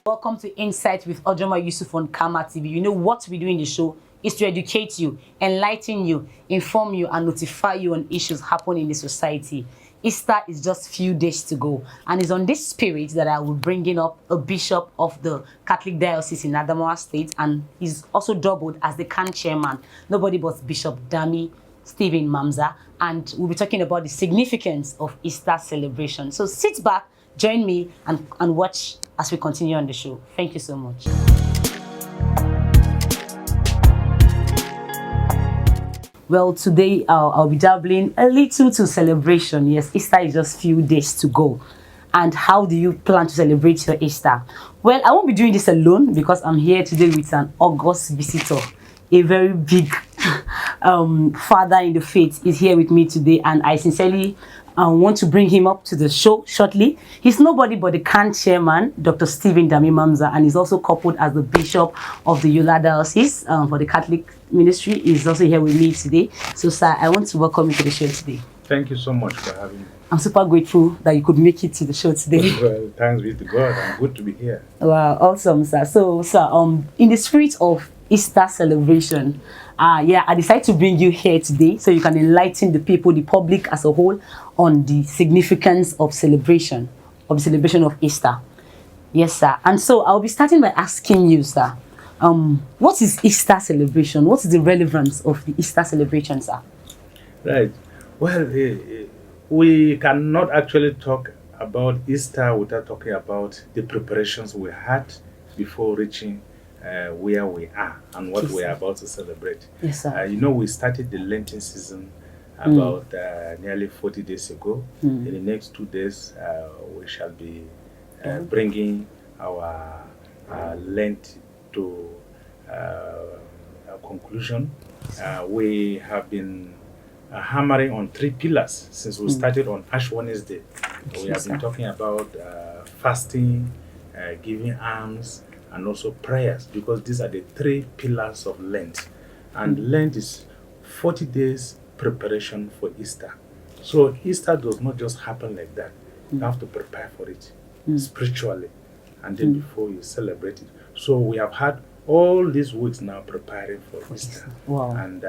Welcome to Insight with Ojoma Yusuf on Kama TV. You know what we do in the show is to educate you, enlighten you, inform you, and notify you on issues happening in the society. Easter is just few days to go, and it's on this spirit that I will bring in up a bishop of the Catholic Diocese in Adamawa State, and he's also doubled as the CAN chairman. Nobody but Bishop Dami Stephen Mamza, and we'll be talking about the significance of Easter celebration. So sit back, join me, and watch as we continue on the show. Thank you so much. Well, today I'll be dabbling a little to celebration. Yes, Easter is just few days to go. And how do you plan to celebrate your Easter? Well, I won't be doing this alone because I'm here today with an august visitor. A very big father in the faith is here with me today, and I sincerely want to bring him up to the show shortly. He's nobody but the CAN chairman, Dr. Stephen Dami Mamza, and he's also coupled as the bishop of the Yola Diocese for the Catholic ministry. He's also here with me today. So, sir, I want to welcome you to the show today. Thank you so much for having me. I'm super grateful that you could make it to the show today. Well, thanks be to God. I'm good to be here. Wow, awesome, sir. So, sir, in the spirit of Easter celebration, I decided to bring you here today so you can enlighten the people, the public as a whole, on the significance of the celebration of Easter. Yes, sir. And so I'll be starting by asking you, sir, what is Easter celebration? What is the relevance of the Easter celebration, sir? Right. Well, we cannot actually talk about Easter without talking about the preparations we had before reaching where we are and what we are about to celebrate. Yes, sir. We started the Lenten season about nearly 40 days ago. In the next 2 days, we shall be bringing our Lent to a conclusion. We have been hammering on 3 pillars since we started on Ash Wednesday. We have been talking about fasting, giving alms, and also prayers, because these are the 3 pillars of Lent. And Lent is 40 days preparation for Easter. So Easter does not just happen like that. You have to prepare for it spiritually, and then before you celebrate it. So we have had all these weeks now preparing for Easter. Wow. And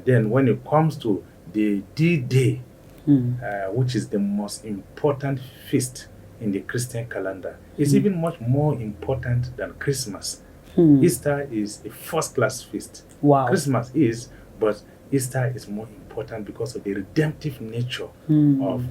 then when it comes to the D-Day, which is the most important feast in the Christian calendar, it's even much more important than Christmas. Easter is a first-class feast. Wow. Christmas is, but Easter is more important because of the redemptive nature of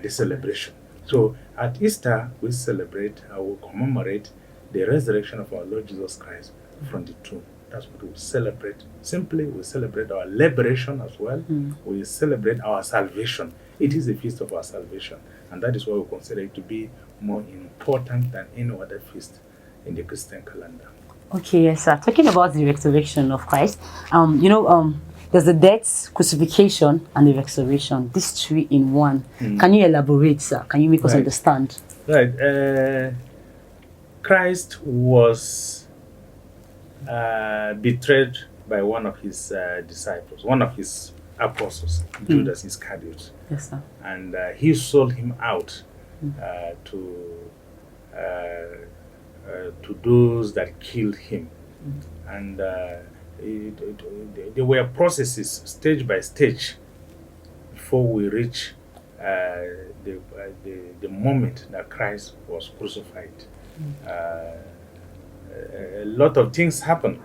the celebration. So at Easter, we celebrate, we commemorate the resurrection of our Lord Jesus Christ from the tomb. That's what we celebrate. Simply, we celebrate our liberation as well. We celebrate our salvation. It is a feast of our salvation. And that is why we consider it to be more important than any other feast in the Christian calendar. Okay, yes, sir. Talking about the resurrection of Christ, there's the death, crucifixion, and the resurrection. These 3 in one. Can you elaborate, sir? Can you make us understand? Right. Christ was betrayed by one of his disciples, one of his apostles, Judas Iscariot. Yes, sir. And he sold him out to those that killed him. And there were processes, stage by stage, before we reach the moment that Christ was crucified. A lot of things happened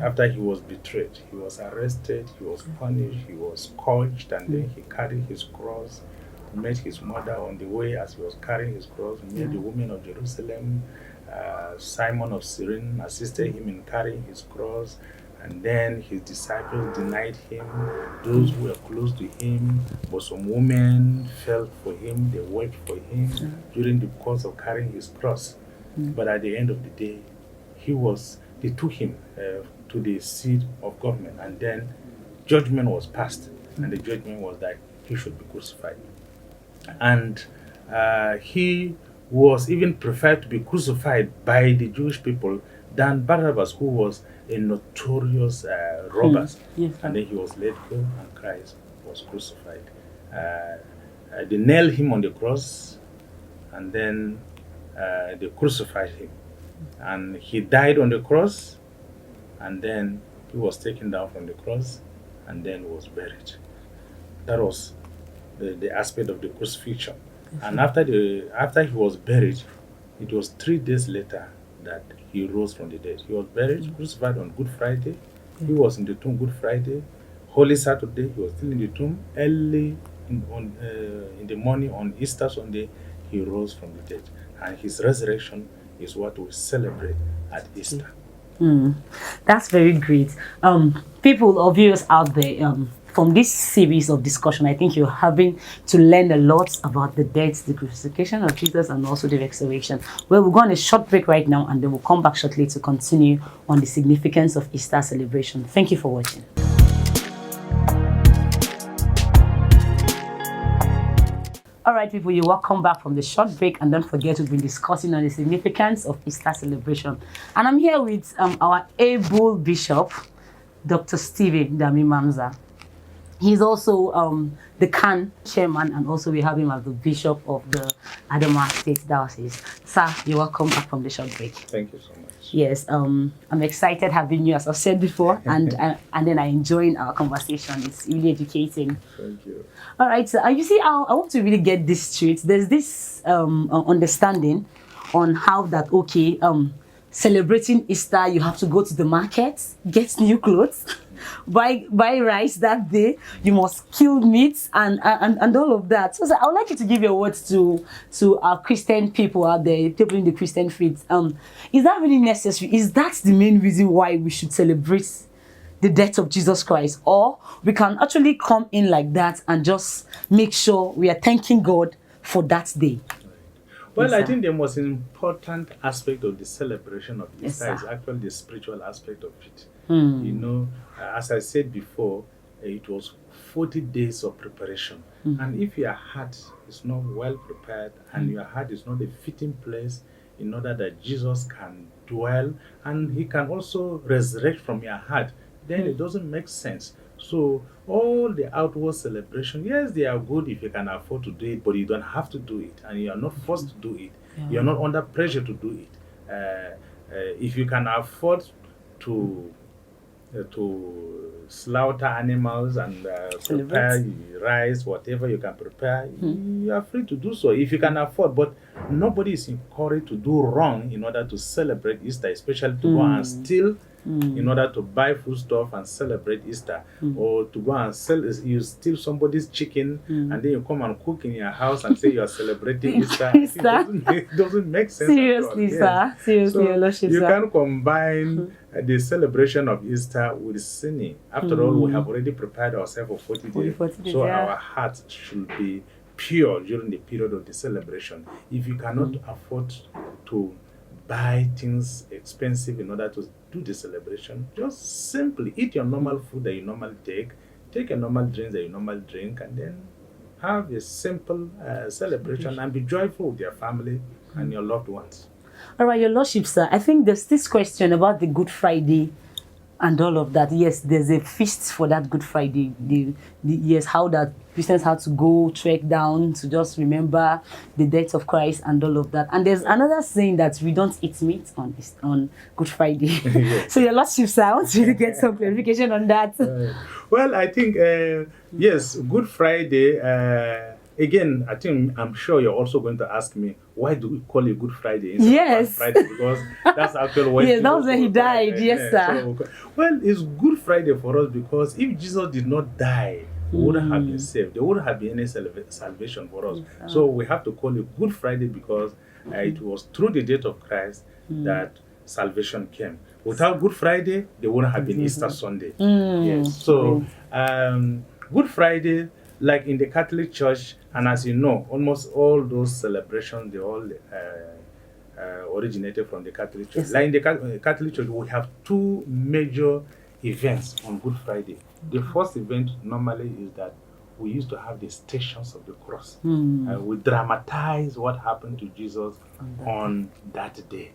after he was betrayed. He was arrested, he was punished, he was scourged, and then he carried his cross, met his mother on the way as he was carrying his cross, met the women of Jerusalem. Simon of Cyrene assisted him in carrying his cross, and then his disciples denied him. Those who were close to him, but some women felt for him, they wept for him during the course of carrying his cross. But at the end of the day, they took him to the seat of government, and then judgment was passed, and the judgment was that he should be crucified. And he was even preferred to be crucified by the Jewish people than Barabbas, who was a notorious robber. Yes, and then he was let go, and Christ was crucified. They nailed him on the cross, and then they crucified him. And he died on the cross, and then he was taken down from the cross, and then was buried. That was the aspect of the crucifixion. And after he was buried, it was 3 days later that he rose from the dead. He was buried, crucified on Good Friday. He was in the tomb Good Friday. Holy Saturday, he was still in the tomb. Early in the morning on Easter Sunday, he rose from the dead. And his resurrection is what we celebrate at Easter. That's very great. People or viewers out there, from this series of discussion, I think you're having to learn a lot about the death, the crucifixion of Jesus, and also the resurrection. Well, we'll go on a short break right now, and then we'll come back shortly to continue on the significance of Easter celebration. Thank you for watching. All right, people, you're welcome back from the short break, and don't forget we've been discussing on the significance of Easter celebration. And I'm here with our able bishop, Dr. Stephen Dami Mamza. He's also the CAN chairman, and also we have him as the bishop of the Adamawa State Diocese. Sir, you're welcome back from the short break. Thank you so much. Yes, I'm excited having you, as I've said before, and then I enjoying our conversation. It's really educating. Thank you. All right, so you see, I want to really get this straight. There's this understanding on how that, okay, celebrating Easter, you have to go to the market, get new clothes, buy rice that day, you must kill meat and all of that. So I would like you to give your words to our Christian people out there, people in the Christian faith. Is that really necessary? Is that the main reason why we should celebrate the death of Jesus Christ? Or we can actually come in like that and just make sure we are thanking God for that day? Well, Yes, I think the most important aspect of the celebration of Yes, Easter is sir. actually the spiritual aspect of it. Hmm. You know, as I said before, it was 40 days of preparation. And if your heart is not well prepared and your heart is not a fitting place in order that Jesus can dwell and he can also resurrect from your heart, then it doesn't make sense. So all the outward celebration, yes, they are good if you can afford to do it, but you don't have to do it, and you are not forced to do it. You are not under pressure to do it. If you can afford to slaughter animals and prepare rice, whatever you can prepare, you are free to do so if you can afford. But nobody is encouraged to do wrong in order to celebrate Easter, especially to go and steal in order to buy food stuff and celebrate Easter, or to go and you steal somebody's chicken and then you come and cook in your house and say you are celebrating Easter. It doesn't make sense. Seriously, at all. sir. Seriously, So Your Lordship, you sir. can combine the celebration of Easter with sinning. After all, we have already prepared ourselves for 40 days. 40 days, So yeah. our hearts should be pure during the period of the celebration. If you cannot afford to buy things expensive in order to do the celebration, just simply eat your normal food that you normally take a normal drink that you normally drink, and then have a simple celebration and be joyful with your family and your loved ones. All right, Your Lordship, sir. I think there's this question about the Good Friday and all of that. Yes, there's a feast for that Good Friday. Yes, how that Christians had to go trek down to just remember the death of Christ and all of that. And there's another saying that we don't eat meat on Good Friday. So, Your Lordship, sir, I want you to get some clarification on that. Well, I think, yes, Good Friday, again, I'm sure you're also going to ask me, why do we call it Good Friday instead Yes. of Bad Friday? Because that's actually when Yes, that was Jesus when he died. Yes, sir. So, well, it's Good Friday for us because if Jesus did not die, we wouldn't have been saved. There wouldn't have been any salvation for us. So we have to call it Good Friday because it was through the death of Christ that salvation came. Without Good Friday, there wouldn't have been Easter Sunday. Yes. So Good Friday, like in the Catholic Church, and as you know, almost all those celebrations, they all originated from the Catholic Church. Yes. Like in the Catholic Church, we have two major events on Good Friday. The first event normally is that we used to have the Stations of the Cross. We dramatize what happened to Jesus on that day.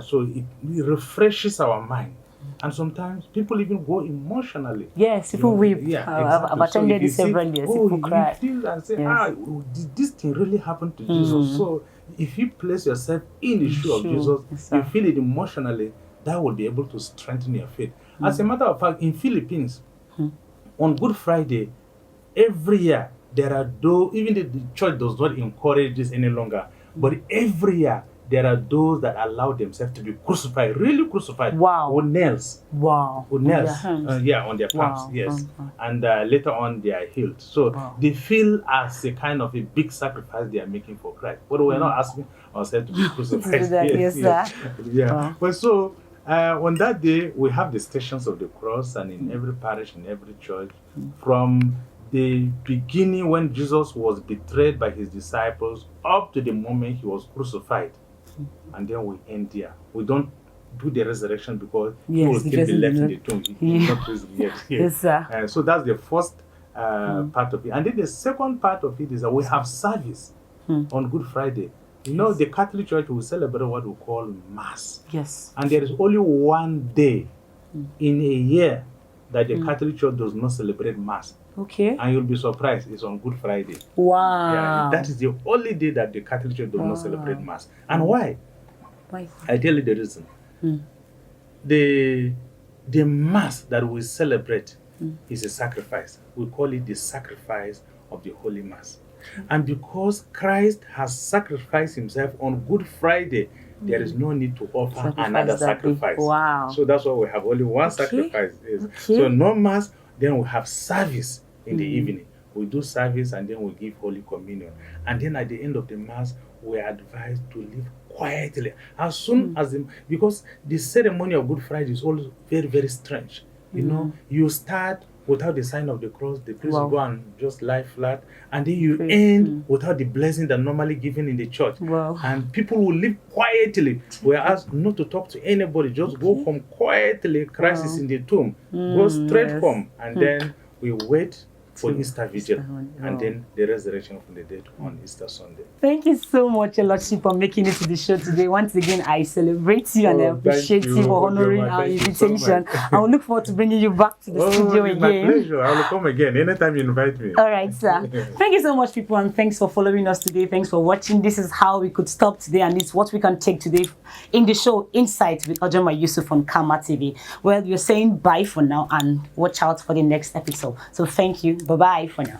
So it refreshes our mind. And sometimes people even go emotionally. Yes, people weep. Yeah, I've exactly. attended this several years. People cry. You feel and say, Yes. did this thing really happen to Jesus? So if you place yourself in the shoe of Sure. Jesus, Yes, sir. you feel it emotionally, that will be able to strengthen your faith. As a matter of fact, in Philippines, on Good Friday, every year, there are those, even the church does not encourage this any longer, but every year, there are those that allow themselves to be crucified, really crucified, Wow. with nails. Wow. With On their nails, hands. yeah, on their palms, Wow. yes, Wow. and later on they are healed. So Wow. they feel as a kind of a big sacrifice they are making for Christ. But we're not asking ourselves to be crucified. To do that, yes, sir. Yeah. Wow. But so on that day we have the stations of the cross, and in every parish, in every church, from the beginning when Jesus was betrayed by his disciples up to the moment he was crucified. And then we end there. We don't do the resurrection because he will still be left in the tomb. He will not risen yet. Yes, sir. So that's the first part of it. And then the second part of it is that we have service on Good Friday. You know, the Catholic Church will celebrate what we call Mass. Yes. And there is only one day in a year that the Catholic Church does not celebrate Mass. Okay. And you'll be surprised, it's on Good Friday. Wow. Yeah, that is the only day that the Catholic Church does not celebrate Mass. And why? Why? I tell you the reason. The Mass that we celebrate is a sacrifice. We call it the sacrifice of the Holy Mass. And because Christ has sacrificed himself on Good Friday, there is no need to offer another sacrifice. Wow. So that's why we have only one sacrifice. So no Mass, then we have service in the evening. We do service and then we give Holy Communion. And then at the end of the Mass, we are advised to live quietly. As soon as because the ceremony of Good Friday is always very, very strange. You know, you start without the sign of the cross, the priest will go and just lie flat, and then you end without the blessing that normally given in the church. Wow. And people will live quietly. We are asked not to talk to anybody, just go home quietly. Christ is in the tomb. Go straight home, and then we wait for Easter Vigil, and then the resurrection from the dead on Easter Sunday. Thank you so much, Your Lordship, for making it to the show today. Once again, I celebrate you and I appreciate you for honoring our invitation. I will look forward to bringing you back to the studio again. My pleasure. I will come again anytime you invite me. All right, sir. Thank you so much, people, and thanks for following us today. Thanks for watching. This is how we could stop today, and it's what we can take today in the show Insight with Adamawa Yusuf on Karma TV. Well, we're saying bye for now and watch out for the next episode. So thank you. Bye-bye for now.